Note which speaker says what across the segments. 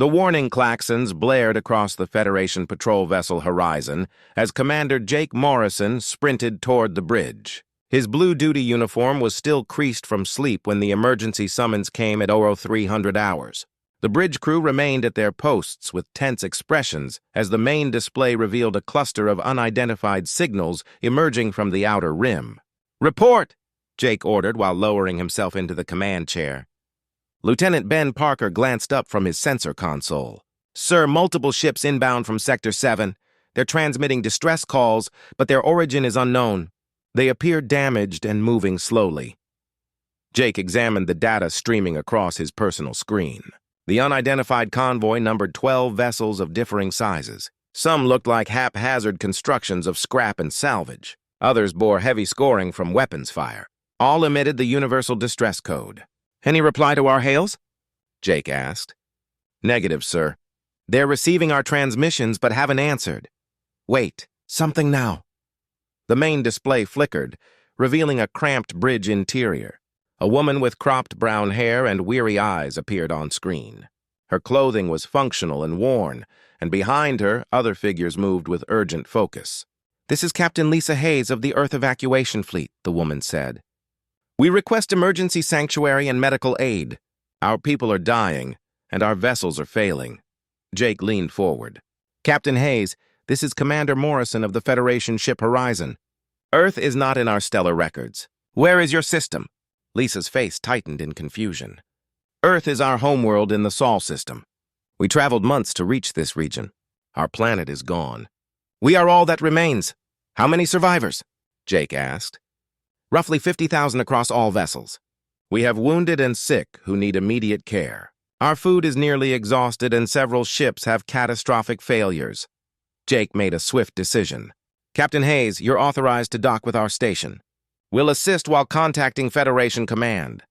Speaker 1: The warning klaxons blared across the Federation patrol vessel horizon as Commander Jake Morrison sprinted toward the bridge. His blue duty uniform was still creased from sleep when the emergency summons came at 0300 hours. The bridge crew remained at their posts with tense expressions as the main display revealed a cluster of unidentified signals emerging from the outer rim. "Report!" Jake ordered while lowering himself into the command chair. Lieutenant Ben Parker glanced up from his sensor console. "Sir, multiple ships inbound from Sector 7. They're transmitting distress calls, but their origin is unknown. They appear damaged and moving slowly." Jake examined the data streaming across his personal screen. The unidentified convoy numbered 12 vessels of differing sizes. Some looked like haphazard constructions of scrap and salvage. Others bore heavy scoring from weapons fire. All emitted the universal distress code. "Any reply to our hails?" Jake asked. "Negative, sir. They're receiving our transmissions but haven't answered." "Wait, something now." The main display flickered, revealing a cramped bridge interior. A woman with cropped brown hair and weary eyes appeared on screen. Her clothing was functional and worn, and behind her, other figures moved with urgent focus. "This is Captain Lisa Hayes of the Earth Evacuation Fleet," the woman said. "We request emergency sanctuary and medical aid. Our people are dying, and our vessels are failing." Jake leaned forward. "Captain Hayes, this is Commander Morrison of the Federation ship Horizon. Earth is not in our stellar records. Where is your system?" Lisa's face tightened in confusion. "Earth is our homeworld in the Sol system. We traveled months to reach this region. Our planet is gone. We are all that remains. How many survivors?" Jake asked. "Roughly 50,000 across all vessels. We have wounded and sick who need immediate care. Our food is nearly exhausted and several ships have catastrophic failures." Jake made a swift decision. "Captain Hayes, you're authorized to dock with our station. We'll assist while contacting Federation Command."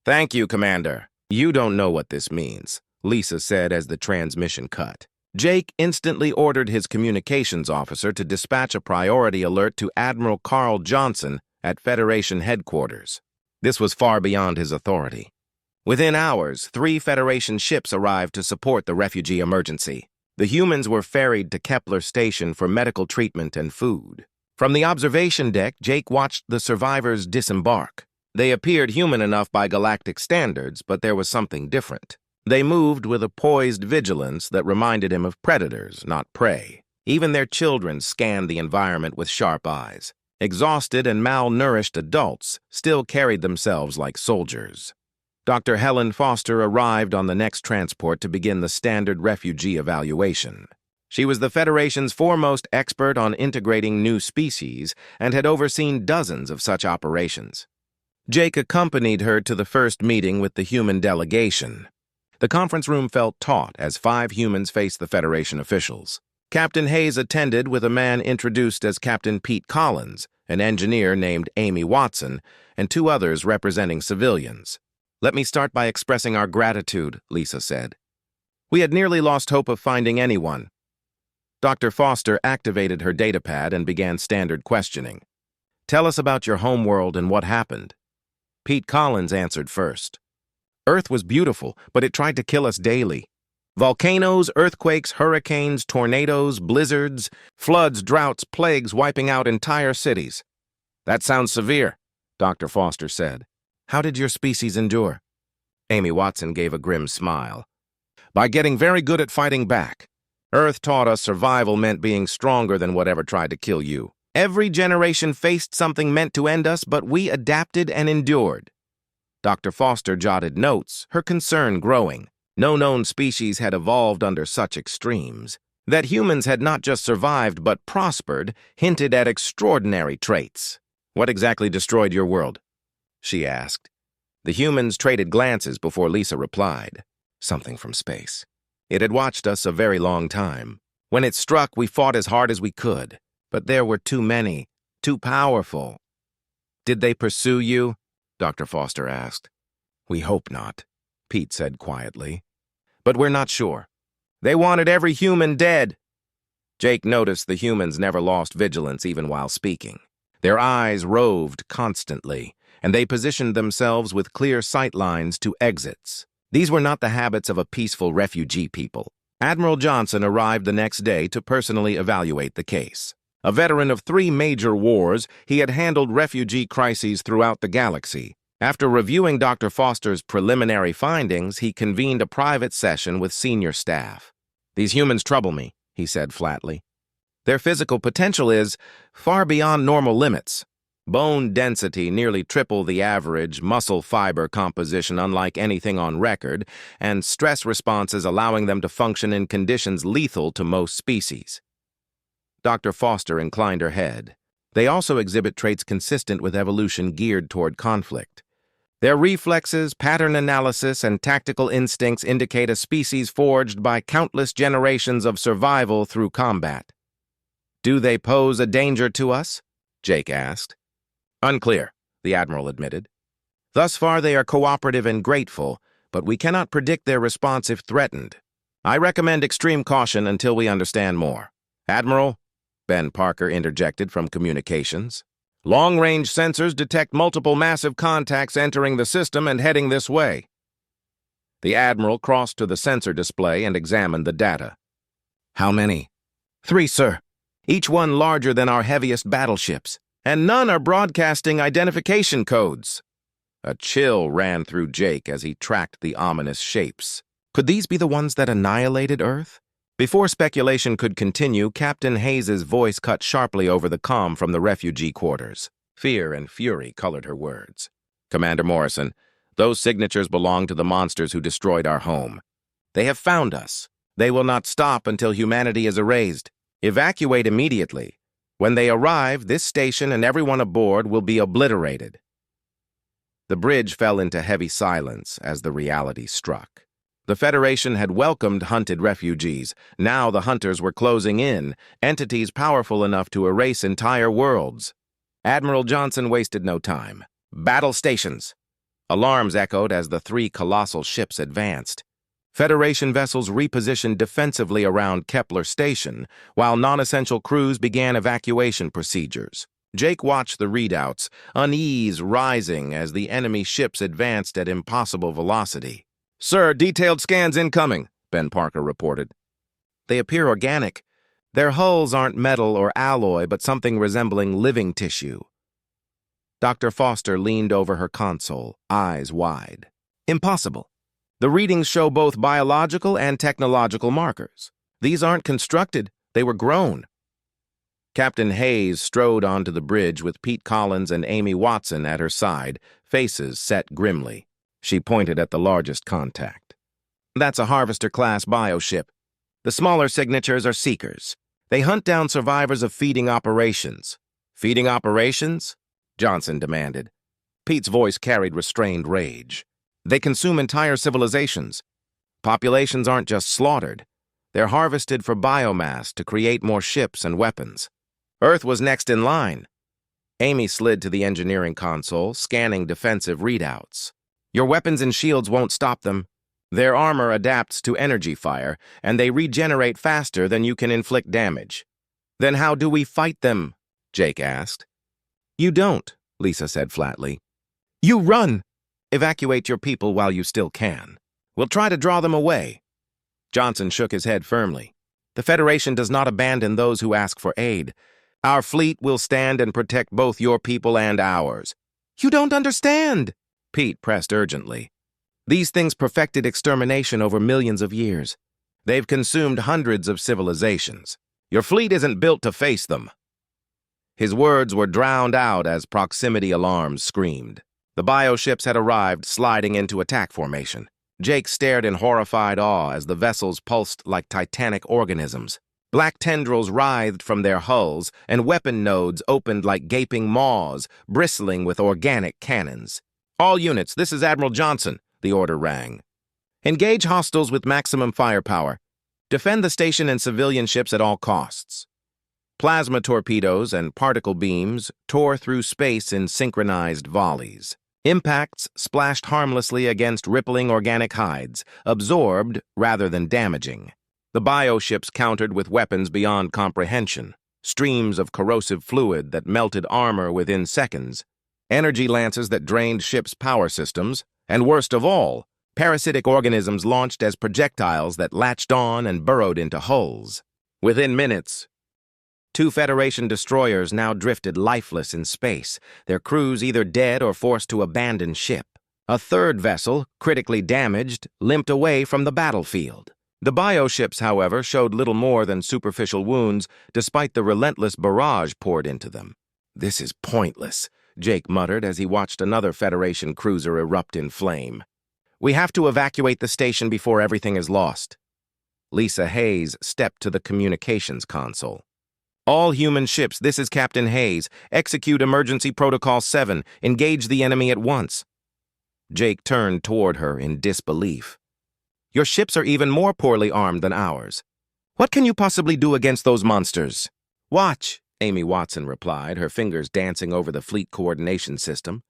Speaker 1: "Thank you, Commander." "You don't know what this means," Lisa said as the transmission cut. Jake instantly ordered his communications officer to dispatch a priority alert to Admiral Carl Johnson at Federation headquarters. This was far beyond his authority. Within hours, 3 Federation ships arrived to support the refugee emergency. The humans were ferried to Kepler Station for medical treatment and food. From the observation deck, Jake watched the survivors disembark. They appeared human enough by galactic standards, but there was something different. They moved with a poised vigilance that reminded him of predators, not prey. Even their children scanned the environment with sharp eyes. Exhausted and malnourished adults still carried themselves like soldiers. Dr. Helen Foster arrived on the next transport to begin the standard refugee evaluation. She was the Federation's foremost expert on integrating new species and had overseen dozens of such operations. Jake accompanied her to the first meeting with the human delegation. The conference room felt taut as 5 humans faced the Federation officials. Captain Hayes attended with a man introduced as Captain Pete Collins, an engineer named Amy Watson, and 2 others representing civilians. "Let me start by expressing our gratitude," Lisa said. "We had nearly lost hope of finding anyone." Dr. Foster activated her datapad and began standard questioning. "Tell us about your homeworld and what happened." Pete Collins answered first. "Earth was beautiful, but it tried to kill us daily. Volcanoes, earthquakes, hurricanes, tornadoes, blizzards, floods, droughts, plagues wiping out entire cities." "That sounds severe," Dr. Foster said. "How did your species endure?" Amy Watson gave a grim smile. "By getting very good at fighting back. Earth taught us survival meant being stronger than whatever tried to kill you. Every generation faced something meant to end us, but we adapted and endured." Dr. Foster jotted notes, her concern growing. No known species had evolved under such extremes. That humans had not just survived but prospered hinted at extraordinary traits. "What exactly destroyed your world?" she asked. The humans traded glances before Lisa replied. "Something from space. It had watched us a very long time. When it struck, we fought as hard as we could. But there were too many, too powerful." "Did they pursue you?" Dr. Foster asked. "We hope not," Pete said quietly. "But we're not sure. They wanted every human dead." Jake noticed the humans never lost vigilance even while speaking. Their eyes roved constantly, and they positioned themselves with clear sight lines to exits. These were not the habits of a peaceful refugee people. Admiral Johnson arrived the next day to personally evaluate the case. A veteran of 3 major wars, he had handled refugee crises throughout the galaxy. After reviewing Dr. Foster's preliminary findings, he convened a private session with senior staff. "These humans trouble me," he said flatly. "Their physical potential is far beyond normal limits. Bone density nearly triple the average, muscle fiber composition unlike anything on record, and stress responses allowing them to function in conditions lethal to most species." Dr. Foster inclined her head. "They also exhibit traits consistent with evolution geared toward conflict. Their reflexes, pattern analysis, and tactical instincts indicate a species forged by countless generations of survival through combat." "Do they pose a danger to us?" Jake asked. "Unclear," the Admiral admitted. "Thus far they are cooperative and grateful, but we cannot predict their response if threatened. I recommend extreme caution until we understand more." "Admiral," Ben Parker interjected from communications, "long-range sensors detect multiple massive contacts entering the system and heading this way." The Admiral crossed to the sensor display and examined the data. "How many?" "3, sir. Each one larger than our heaviest battleships. And none are broadcasting identification codes." A chill ran through Jake as he tracked the ominous shapes. Could these be the ones that annihilated Earth? Before speculation could continue, Captain Hayes's voice cut sharply over the comm from the refugee quarters. Fear and fury colored her words. "Commander Morrison, those signatures belong to the monsters who destroyed our home. They have found us. They will not stop until humanity is erased. Evacuate immediately. When they arrive, this station and everyone aboard will be obliterated." The bridge fell into heavy silence as the reality struck. The Federation had welcomed hunted refugees. Now the hunters were closing in, entities powerful enough to erase entire worlds. Admiral Johnson wasted no time. "Battle stations!" Alarms echoed as the 3 colossal ships advanced. Federation vessels repositioned defensively around Kepler Station, while non-essential crews began evacuation procedures. Jake watched the readouts, unease rising as the enemy ships advanced at impossible velocity. "Sir, detailed scans incoming," Ben Parker reported. "They appear organic. Their hulls aren't metal or alloy, but something resembling living tissue." Dr. Foster leaned over her console, eyes wide. "Impossible. The readings show both biological and technological markers. These aren't constructed, they were grown." Captain Hayes strode onto the bridge with Pete Collins and Amy Watson at her side, faces set grimly. She pointed at the largest contact. "That's a Harvester-class bioship. The smaller signatures are Seekers. They hunt down survivors of feeding operations." "Feeding operations?" Johnson demanded. Pete's voice carried restrained rage. "They consume entire civilizations. Populations aren't just slaughtered. They're harvested for biomass to create more ships and weapons. Earth was next in line." Amy slid to the engineering console, scanning defensive readouts. "Your weapons and shields won't stop them. Their armor adapts to energy fire, and they regenerate faster than you can inflict damage." "Then how do we fight them?" Jake asked. "You don't," Lisa said flatly. "You run! Evacuate your people while you still can. We'll try to draw them away." Johnson shook his head firmly. "The Federation does not abandon those who ask for aid. Our fleet will stand and protect both your people and ours." "You don't understand!" Pete pressed urgently. "These things perfected extermination over millions of years. They've consumed hundreds of civilizations. Your fleet isn't built to face them." His words were drowned out as proximity alarms screamed. The bioships had arrived, sliding into attack formation. Jake stared in horrified awe as the vessels pulsed like titanic organisms. Black tendrils writhed from their hulls, and weapon nodes opened like gaping maws, bristling with organic cannons. "All units, this is Admiral Johnson," the order rang. "Engage hostiles with maximum firepower. Defend the station and civilian ships at all costs." Plasma torpedoes and particle beams tore through space in synchronized volleys. Impacts splashed harmlessly against rippling organic hides, absorbed rather than damaging. The bioships countered with weapons beyond comprehension, streams of corrosive fluid that melted armor within seconds, energy lances that drained ships' power systems, and worst of all, Parasitic organisms launched as projectiles that latched on and burrowed into hulls. Within minutes, 2 Federation destroyers now drifted lifeless in space, their crews either dead or forced to abandon ship. A third vessel, critically damaged, limped away from the battlefield. The bioships, however, showed little more than superficial wounds, despite the relentless barrage poured into them. "This is pointless," Jake muttered as he watched another Federation cruiser erupt in flame. "We have to evacuate the station before everything is lost." Lisa Hayes stepped to the communications console. "All human ships, this is Captain Hayes. Execute Emergency Protocol 7. Engage the enemy at once." Jake turned toward her in disbelief. "Your ships are even more poorly armed than ours. What can you possibly do against those monsters?" "Watch," Amy Watson replied, her fingers dancing over the fleet coordination system.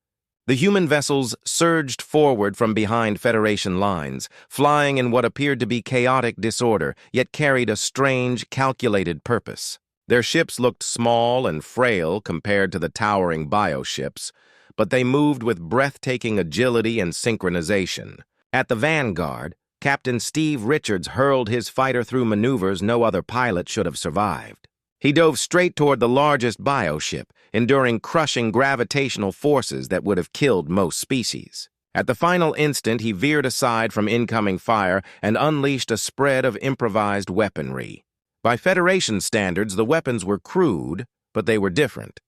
Speaker 1: The human vessels surged forward from behind Federation lines, flying in what appeared to be chaotic disorder, yet carried a strange, calculated purpose. Their ships looked small and frail compared to the towering bioships, but they moved with breathtaking agility and synchronization. At the vanguard, Captain Steve Richards hurled his fighter through maneuvers no other pilot should have survived. He dove straight toward the largest bioship, enduring crushing gravitational forces that would have killed most species. At the final instant, he veered aside from incoming fire and unleashed a spread of improvised weaponry. By Federation standards, the weapons were crude, but they were different.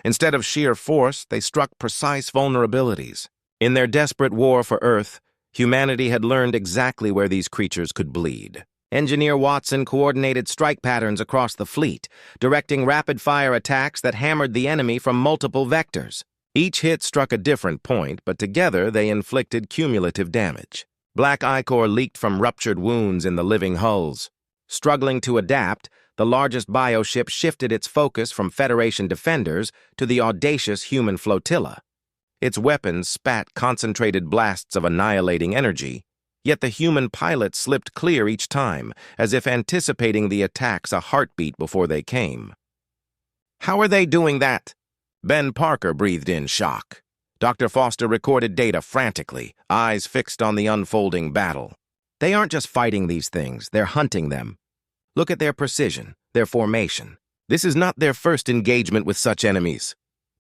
Speaker 1: Instead of sheer force, they struck precise vulnerabilities. In their desperate war for Earth, humanity had learned exactly where these creatures could bleed. Engineer Watson coordinated strike patterns across the fleet, directing rapid-fire attacks that hammered the enemy from multiple vectors. Each hit struck a different point, but together they inflicted cumulative damage. Black ichor leaked from ruptured wounds in the living hulls. Struggling to adapt, the largest bioship shifted its focus from Federation defenders to the audacious human flotilla. Its weapons spat concentrated blasts of annihilating energy, yet the human pilots slipped clear each time, as if anticipating the attacks a heartbeat before they came. "How are they doing that?" Ben Parker breathed in shock. Dr. Foster recorded data frantically, eyes fixed on the unfolding battle. "They aren't just fighting these things, they're hunting them. Look at their precision, their formation. This is not their first engagement with such enemies."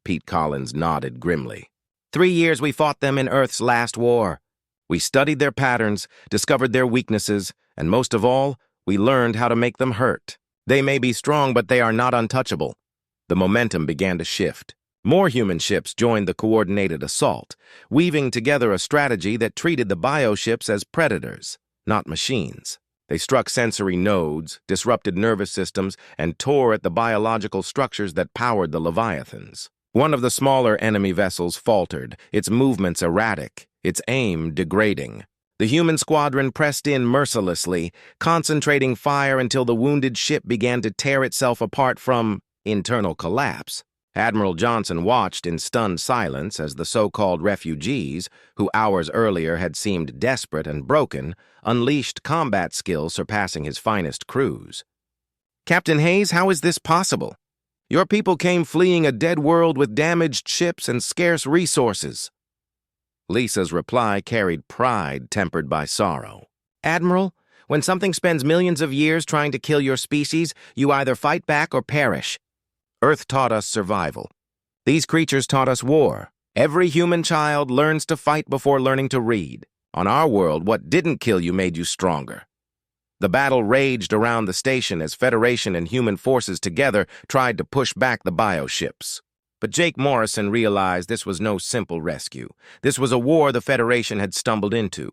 Speaker 1: Pete Collins nodded grimly. 3 years we fought them in Earth's last war. We studied their patterns, discovered their weaknesses, and most of all, we learned how to make them hurt. They may be strong, but they are not untouchable." The momentum began to shift. More human ships joined the coordinated assault, weaving together a strategy that treated the bioships as predators, not machines. They struck sensory nodes, disrupted nervous systems, and tore at the biological structures that powered the Leviathans. One of the smaller enemy vessels faltered, its movements erratic, its aim degrading. The human squadron pressed in mercilessly, concentrating fire until the wounded ship began to tear itself apart from internal collapse. Admiral Johnson watched in stunned silence as the so-called refugees, who hours earlier had seemed desperate and broken, unleashed combat skills surpassing his finest crews. "Captain Hayes, how is this possible? Your people came fleeing a dead world with damaged ships and scarce resources." Lisa's reply carried pride tempered by sorrow. "Admiral, when something spends millions of years trying to kill your species, you either fight back or perish. Earth taught us survival. These creatures taught us war. Every human child learns to fight before learning to read. On our world, what didn't kill you made you stronger." The battle raged around the station as Federation and human forces together tried to push back the bioships. But Jake Morrison realized this was no simple rescue. This was a war the Federation had stumbled into.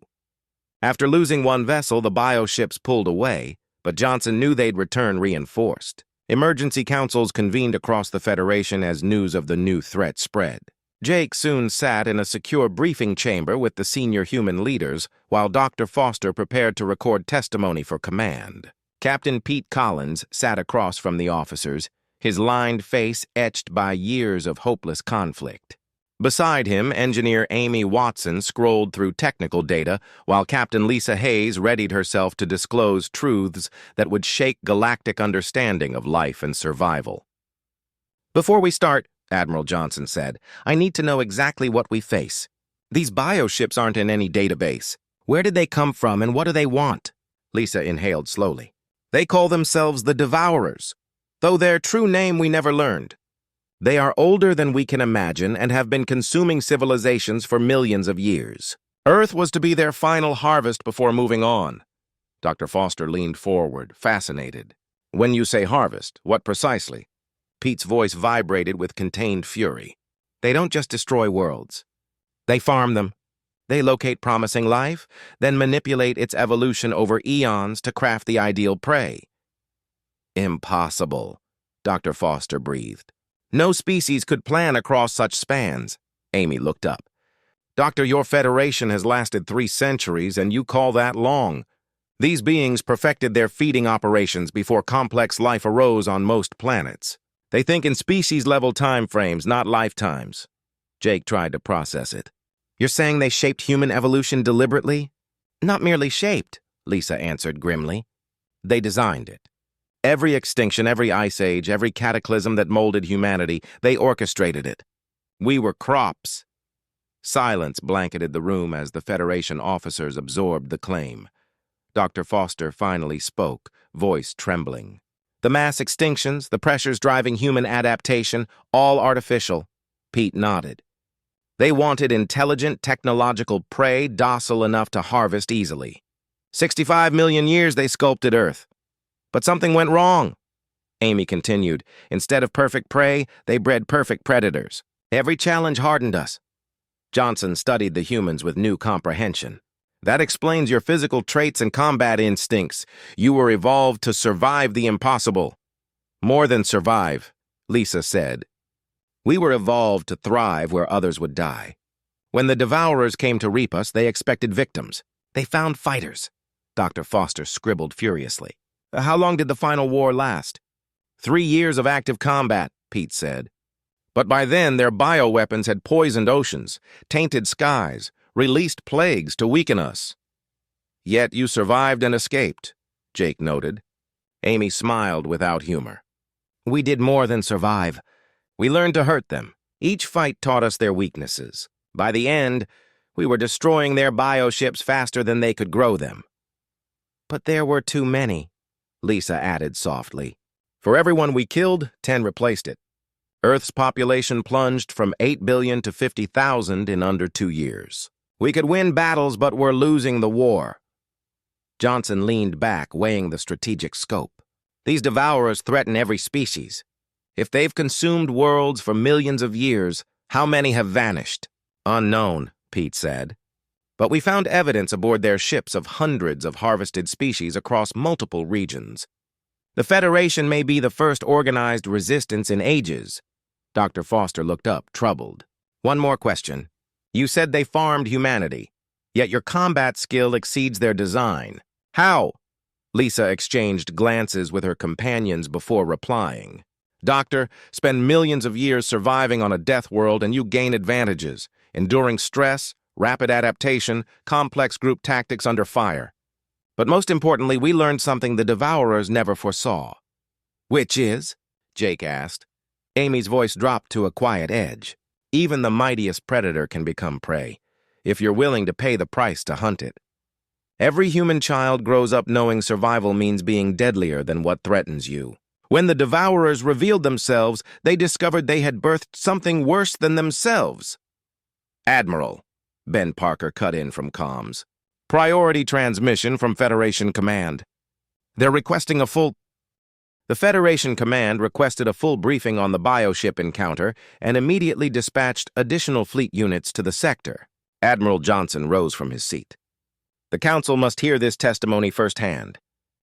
Speaker 1: After losing one vessel, the bioships pulled away, but Johnson knew they'd return reinforced. Emergency councils convened across the Federation as news of the new threat spread. Jake soon sat in a secure briefing chamber with the senior human leaders, while Dr. Foster prepared to record testimony for command. Captain Pete Collins sat across from the officers, his lined face etched by years of hopeless conflict. Beside him, Engineer Amy Watson scrolled through technical data, while Captain Lisa Hayes readied herself to disclose truths that would shake galactic understanding of life and survival. "Before we start," Admiral Johnson said, "I need to know exactly what we face. These bioships aren't in any database. Where did they come from and what do they want? Lisa inhaled slowly. They call themselves the Devourers, though their true name we never learned. They are older than we can imagine and have been consuming civilizations for millions of years. Earth was to be their final harvest before moving on. Dr. Foster leaned forward, fascinated. When you say harvest, what precisely? Pete's voice vibrated with contained fury. They don't just destroy worlds. They farm them. They locate promising life, then manipulate its evolution over eons to craft the ideal prey. Impossible, Dr. Foster breathed. No species could plan across such spans. Amy looked up. Doctor, your Federation has lasted 3 centuries, and you call that long. These beings perfected their feeding operations before complex life arose on most planets. They think in species-level time frames, not lifetimes. Jake tried to process it. You're saying they shaped human evolution deliberately? Not merely shaped, Lisa answered grimly. They designed it. Every extinction, every ice age, every cataclysm that molded humanity, they orchestrated it. We were crops. Silence blanketed the room as the Federation officers absorbed the claim. Dr. Foster finally spoke, voice trembling. The mass extinctions, the pressures driving human adaptation, all artificial. Pete nodded. They wanted intelligent, technological prey docile enough to harvest easily. 65 million years they sculpted Earth. But something went wrong. Amy continued. Instead of perfect prey, they bred perfect predators. Every challenge hardened us. Johnson studied the humans with new comprehension. That explains your physical traits and combat instincts. You were evolved to survive the impossible. More than survive, Lisa said. We were evolved to thrive where others would die. When the Devourers came to reap us, they expected victims. They found fighters. Dr. Foster scribbled furiously. How long did the final war last? 3 years of active combat, Pete said. But by then, their bioweapons had poisoned oceans, tainted skies, released plagues to weaken us. Yet you survived and escaped, Jake noted. Amy smiled without humor. We did more than survive. We learned to hurt them. Each fight taught us their weaknesses. By the end, we were destroying their bioships faster than they could grow them. But there were too many, Lisa added softly. For everyone we killed, 10 replaced it. Earth's population plunged from 8 billion to 50,000 in under 2 years. We could win battles, but we're losing the war. Johnson leaned back, weighing the strategic scope. These Devourers threaten every species. If they've consumed worlds for millions of years, how many have vanished? Unknown, Pete said. But we found evidence aboard their ships of hundreds of harvested species across multiple regions. The Federation may be the first organized resistance in ages. Dr. Foster looked up, troubled. One more question. You said they farmed humanity, yet your combat skill exceeds their design. How? Lisa exchanged glances with her companions before replying. Doctor, spend millions of years surviving on a death world and you gain advantages, enduring stress, rapid adaptation, complex group tactics under fire. But most importantly, we learned something the Devourers never foresaw. Which is? Jake asked. Amy's voice dropped to a quiet edge. Even the mightiest predator can become prey, if you're willing to pay the price to hunt it. Every human child grows up knowing survival means being deadlier than what threatens you. When the Devourers revealed themselves, they discovered they had birthed something worse than themselves. Admiral, Ben Parker cut in from comms. Priority transmission from Federation Command. They're requesting a full... The Federation Command requested a full briefing on the bioship encounter and immediately dispatched additional fleet units to the sector. Admiral Johnson rose from his seat. The Council must hear this testimony firsthand.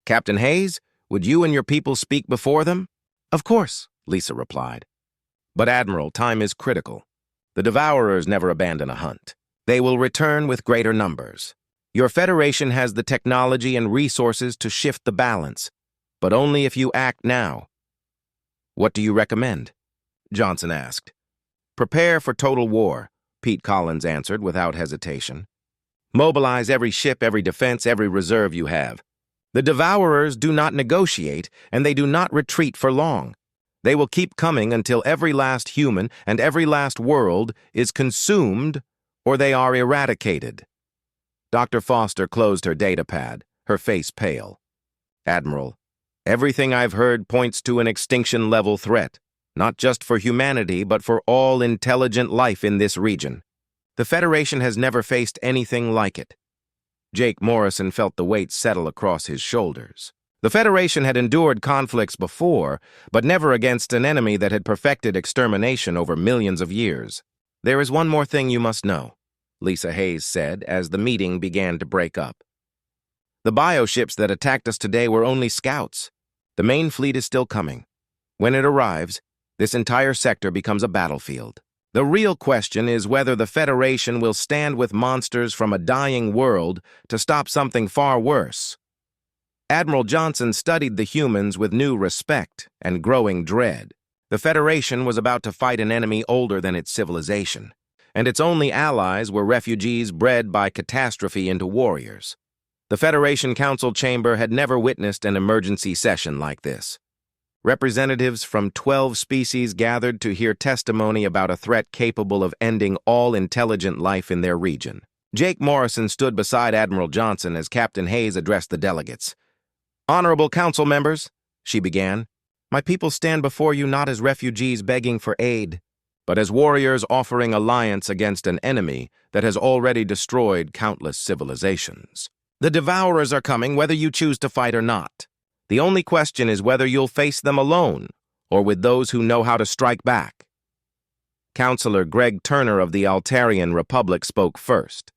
Speaker 1: Captain Hayes, would you and your people speak before them? Of course, Lisa replied. But Admiral, time is critical. The Devourers never abandon a hunt. They will return with greater numbers. Your Federation has the technology and resources to shift the balance, but only if you act now. What do you recommend? Johnson asked. Prepare for total war, Pete Collins answered without hesitation. Mobilize every ship, every defense, every reserve you have. The Devourers do not negotiate, and they do not retreat for long. They will keep coming until every last human and every last world is consumed or they are eradicated. Dr. Foster closed her datapad, her face pale. Admiral, everything I've heard points to an extinction-level threat, not just for humanity, but for all intelligent life in this region. The Federation has never faced anything like it. Jake Morrison felt the weight settle across his shoulders. The Federation had endured conflicts before, but never against an enemy that had perfected extermination over millions of years. There is one more thing you must know, Lisa Hayes said as the meeting began to break up. The bioships that attacked us today were only scouts. The main fleet is still coming. When it arrives, this entire sector becomes a battlefield. The real question is whether the Federation will stand with monsters from a dying world to stop something far worse. Admiral Johnson studied the humans with new respect and growing dread. The Federation was about to fight an enemy older than its civilization, and its only allies were refugees bred by catastrophe into warriors. The Federation Council chamber had never witnessed an emergency session like this. Representatives from 12 species gathered to hear testimony about a threat capable of ending all intelligent life in their region. Jake Morrison stood beside Admiral Johnson as Captain Hayes addressed the delegates. "Honorable Council members," she began, "my people stand before you not as refugees begging for aid, but as warriors offering alliance against an enemy that has already destroyed countless civilizations. The Devourers are coming whether you choose to fight or not. The only question is whether you'll face them alone or with those who know how to strike back." Councilor Greg Turner of the Altarian Republic spoke first.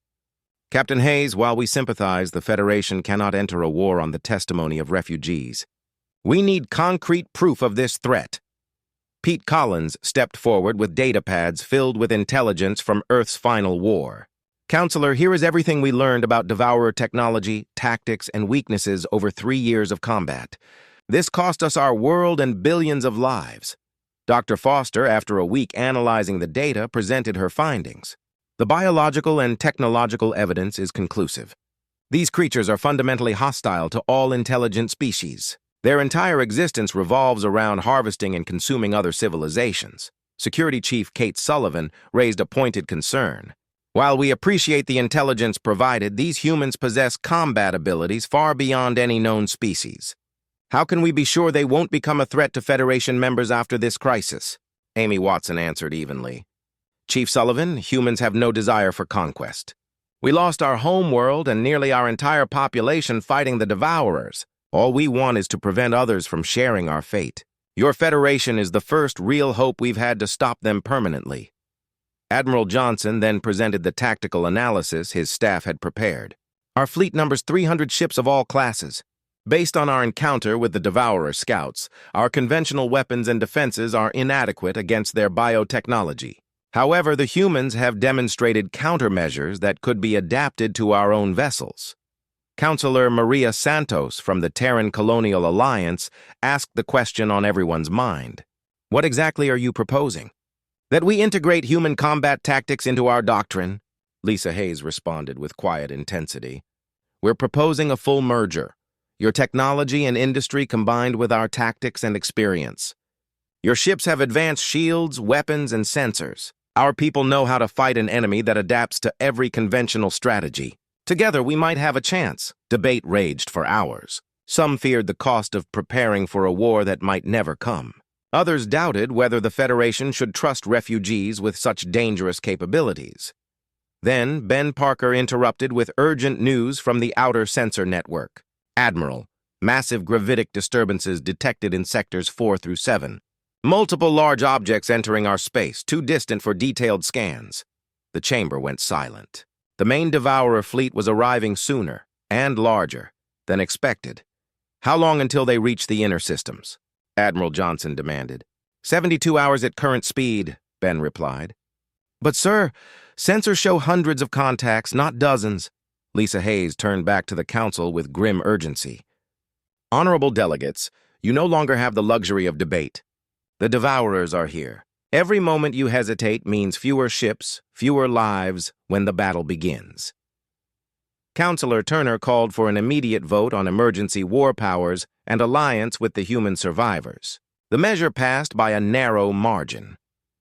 Speaker 1: "Captain Hayes, while we sympathize, the Federation cannot enter a war on the testimony of refugees. We need concrete proof of this threat." Pete Collins stepped forward with datapads filled with intelligence from Earth's final war. "Counselor, here is everything we learned about Devourer technology, tactics, and weaknesses over 3 years of combat. This cost us our world and billions of lives." Dr. Foster, after a week analyzing the data, presented her findings. "The biological and technological evidence is conclusive. These creatures are fundamentally hostile to all intelligent species. Their entire existence revolves around harvesting and consuming other civilizations." Security Chief Kate Sullivan raised a pointed concern. "While we appreciate the intelligence provided, these humans possess combat abilities far beyond any known species. How can we be sure they won't become a threat to Federation members after this crisis?" Amy Watson answered evenly. "Chief Sullivan, humans have no desire for conquest. We lost our home world and nearly our entire population fighting the Devourers. All we want is to prevent others from sharing our fate. Your Federation is the first real hope we've had to stop them permanently." Admiral Johnson then presented the tactical analysis his staff had prepared. "Our fleet numbers 300 ships of all classes. Based on our encounter with the Devourer scouts, our conventional weapons and defenses are inadequate against their biotechnology. However, the humans have demonstrated countermeasures that could be adapted to our own vessels." Counselor Maria Santos from the Terran Colonial Alliance asked the question on everyone's mind. "What exactly are you proposing?" "That we integrate human combat tactics into our doctrine," Lisa Hayes responded with quiet intensity. "We're proposing a full merger. Your technology and industry combined with our tactics and experience. Your ships have advanced shields, weapons, and sensors. Our people know how to fight an enemy that adapts to every conventional strategy. Together, we might have a chance." Debate raged for hours. Some feared the cost of preparing for a war that might never come. Others doubted whether the Federation should trust refugees with such dangerous capabilities. Then, Ben Parker interrupted with urgent news from the outer sensor network. "Admiral, massive gravitic disturbances detected in sectors 4 through 7. Multiple large objects entering our space, too distant for detailed scans." The chamber went silent. The main Devourer fleet was arriving sooner, and larger, than expected. "How long until they reach the inner systems?" Admiral Johnson demanded. 72 hours at current speed," Ben replied. "But sir, sensors show hundreds of contacts, not dozens." Lisa Hayes turned back to the council with grim urgency. "Honorable delegates, you no longer have the luxury of debate. The Devourers are here. Every moment you hesitate means fewer ships, fewer lives when the battle begins." Councilor Turner called for an immediate vote on emergency war powers and alliance with the human survivors. The measure passed by a narrow margin.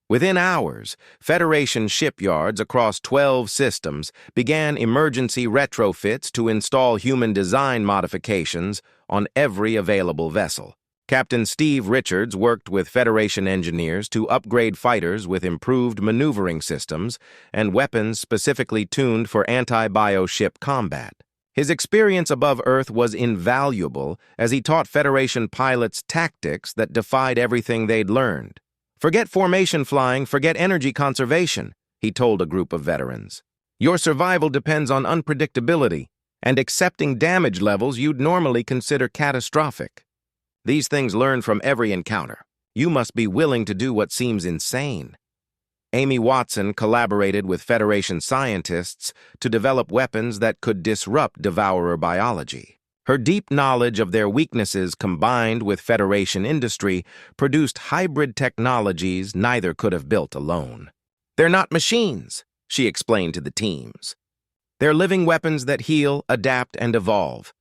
Speaker 1: Within hours, Federation shipyards across 12 systems began emergency retrofits to install human design modifications on every available vessel. Captain Steve Richards worked with Federation engineers to upgrade fighters with improved maneuvering systems and weapons specifically tuned for anti-bioship combat. His experience above Earth was invaluable as he taught Federation pilots tactics that defied everything they'd learned. "Forget formation flying, forget energy conservation," he told a group of veterans. "Your survival depends on unpredictability and accepting damage levels you'd normally consider catastrophic. These things learn from every encounter. You must be willing to do what seems insane." Amy Watson collaborated with Federation scientists to develop weapons that could disrupt devourer biology. Her deep knowledge of their weaknesses combined with Federation industry produced hybrid technologies neither could have built alone. "They're not machines," she explained to the teams. "They're living weapons that heal, adapt, and evolve.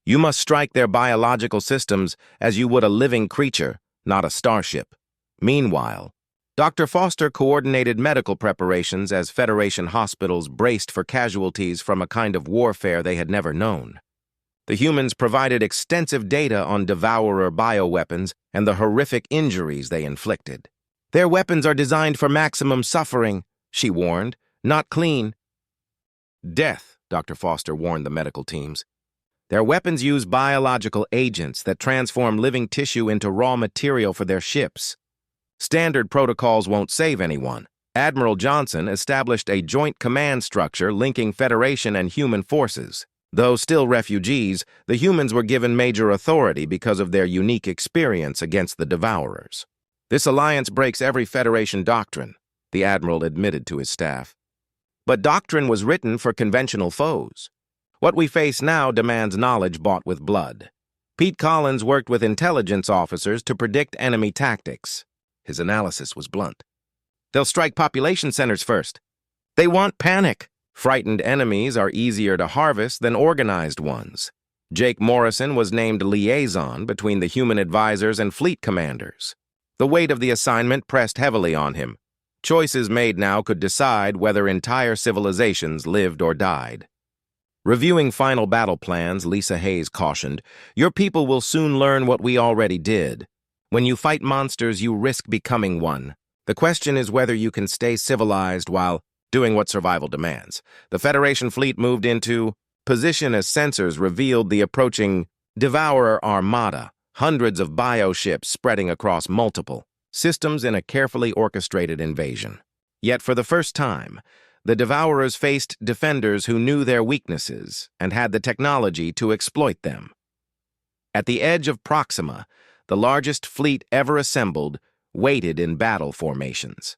Speaker 1: You must strike their biological systems as you would a living creature, not a starship." Meanwhile, Dr. Foster coordinated medical preparations as Federation hospitals braced for casualties from a kind of warfare they had never known. The humans provided extensive data on devourer bioweapons and the horrific injuries they inflicted. "Their weapons are designed for maximum suffering," she warned, "not clean." "Death," Dr. Foster warned the medical teams. "Their weapons use biological agents that transform living tissue into raw material for their ships. Standard protocols won't save anyone." Admiral Johnson established a joint command structure linking Federation and human forces. Though still refugees, the humans were given major authority because of their unique experience against the Devourers. "This alliance breaks every Federation doctrine," the Admiral admitted to his staff. "But doctrine was written for conventional foes. What we face now demands knowledge bought with blood." Pete Collins worked with intelligence officers to predict enemy tactics. His analysis was blunt. "They'll strike population centers first. They want panic. Frightened enemies are easier to harvest than organized ones." Jake Morrison was named liaison between the human advisors and fleet commanders. The weight of the assignment pressed heavily on him. Choices made now could decide whether entire civilizations lived or died. Reviewing final battle plans, Lisa Hayes cautioned, "Your people will soon learn what we already did. When you fight monsters, you risk becoming one. The question is whether you can stay civilized while doing what survival demands." The Federation fleet moved into position as sensors revealed the approaching Devourer Armada, hundreds of bioships spreading across multiple systems in a carefully orchestrated invasion. Yet for the first time, the Devourers faced defenders who knew their weaknesses and had the technology to exploit them. At the edge of Proxima, the largest fleet ever assembled waited in battle formations.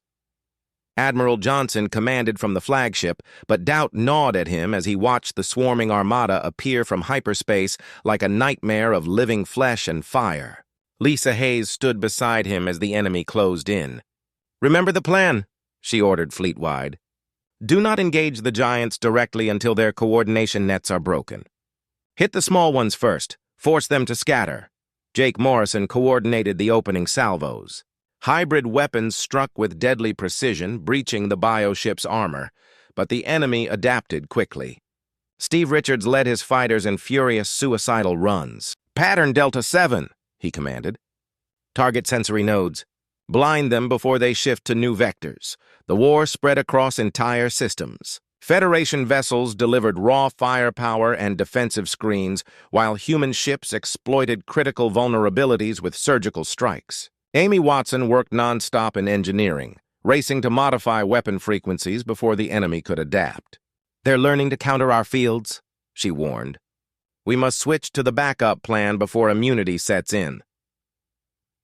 Speaker 1: Admiral Johnson commanded from the flagship, but doubt gnawed at him as he watched the swarming armada appear from hyperspace like a nightmare of living flesh and fire. Lisa Hayes stood beside him as the enemy closed in. "Remember the plan," she ordered fleet-wide. "Do not engage the giants directly until their coordination nets are broken. Hit the small ones first, force them to scatter." Jake Morrison coordinated the opening salvos. Hybrid weapons struck with deadly precision, breaching the bioship's armor, but the enemy adapted quickly. Steve Richards led his fighters in furious, suicidal runs. "Pattern Delta 7, he commanded. "Target sensory nodes. Blind them before they shift to new vectors." The war spread across entire systems. Federation vessels delivered raw firepower and defensive screens, while human ships exploited critical vulnerabilities with surgical strikes. Amy Watson worked nonstop in engineering, racing to modify weapon frequencies before the enemy could adapt. "They're learning to counter our fields," she warned. "We must switch to the backup plan before immunity sets in."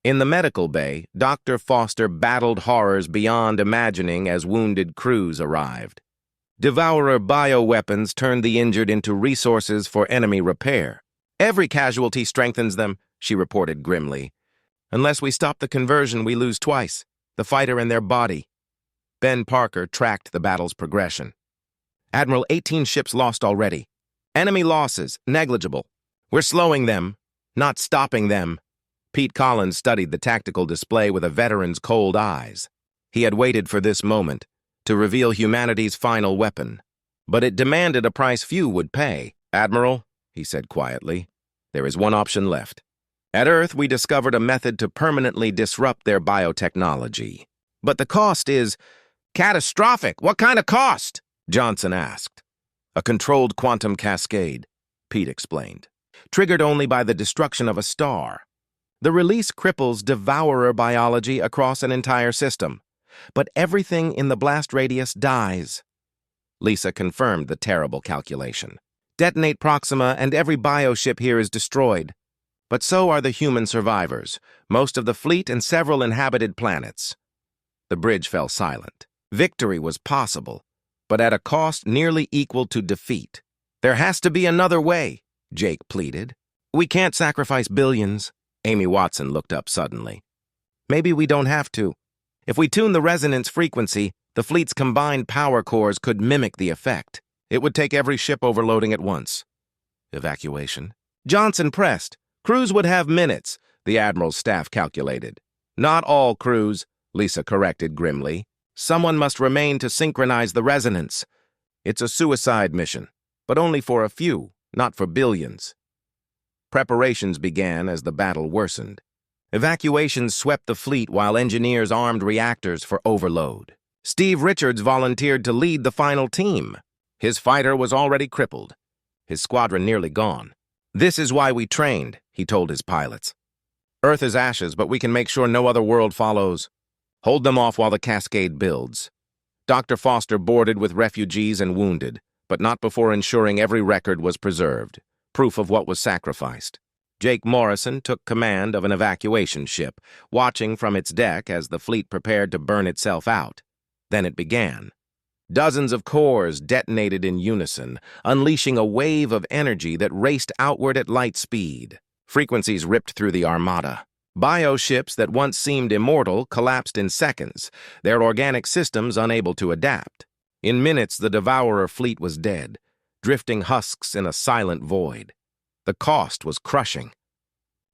Speaker 1: In the medical bay, Dr. Foster battled horrors beyond imagining as wounded crews arrived. Devourer bioweapons turned the injured into resources for enemy repair. "Every casualty strengthens them," she reported grimly. "Unless we stop the conversion, we lose twice, the fighter and their body." Ben Parker tracked the battle's progression. "Admiral, 18 ships lost already. Enemy losses, negligible. We're slowing them, not stopping them." Pete Collins studied the tactical display with a veteran's cold eyes. He had waited for this moment, to reveal humanity's final weapon. But it demanded a price few would pay. "Admiral," he said quietly, "there is one option left. At Earth, we discovered a method to permanently disrupt their biotechnology. But the cost is catastrophic. What kind of cost?" Johnson asked. "A controlled quantum cascade," Pete explained, "triggered only by the destruction of a star. The release cripples devourer biology across an entire system, but everything in the blast radius dies." Lisa confirmed the terrible calculation. "Detonate Proxima and every bioship here is destroyed. But so are the human survivors, most of the fleet and several inhabited planets." The bridge fell silent. Victory was possible, but at a cost nearly equal to defeat. "There has to be another way," Jake pleaded. "We can't sacrifice billions." Amy Watson looked up suddenly. "Maybe we don't have to. If we tune the resonance frequency, the fleet's combined power cores could mimic the effect. It would take every ship overloading at once." "Evacuation?" Johnson pressed. "Crews would have minutes," the Admiral's staff calculated. "Not all crews," Lisa corrected grimly. "Someone must remain to synchronize the resonance. It's a suicide mission, but only for a few, not for billions." Preparations began as the battle worsened. Evacuations swept the fleet while engineers armed reactors for overload. Steve Richards volunteered to lead the final team. His fighter was already crippled, his squadron nearly gone. "This is why we trained," he told his pilots. "Earth is ashes, but we can make sure no other world follows. Hold them off while the cascade builds." Dr. Foster boarded with refugees and wounded, but not before ensuring every record was preserved, proof of what was sacrificed. Jake Morrison took command of an evacuation ship, watching from its deck as the fleet prepared to burn itself out. Then it began. Dozens of cores detonated in unison, unleashing a wave of energy that raced outward at light speed. Frequencies ripped through the armada. Bioships that once seemed immortal collapsed in seconds, their organic systems unable to adapt. In minutes, the Devourer fleet was dead, drifting husks in a silent void. The cost was crushing.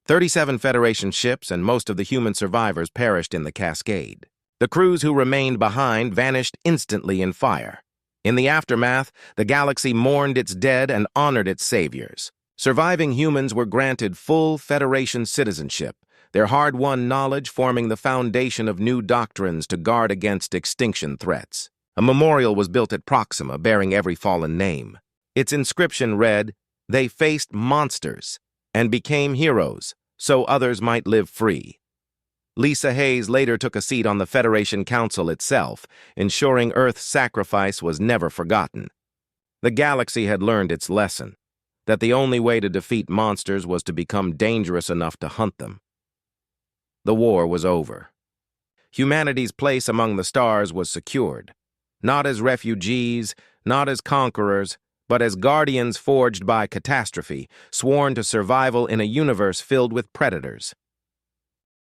Speaker 1: 37 Federation ships and most of the human survivors perished in the cascade. The crews who remained behind vanished instantly in fire. In the aftermath, the galaxy mourned its dead and honored its saviors. Surviving humans were granted full Federation citizenship, their hard-won knowledge forming the foundation of new doctrines to guard against extinction threats. A memorial was built at Proxima bearing every fallen name. Its inscription read, "They faced monsters and became heroes, so others might live free." Lisa Hayes later took a seat on the Federation Council itself, ensuring Earth's sacrifice was never forgotten. The galaxy had learned its lesson, that the only way to defeat monsters was to become dangerous enough to hunt them. The war was over. Humanity's place among the stars was secured, not as refugees, not as conquerors, but as guardians forged by catastrophe, sworn to survival in a universe filled with predators.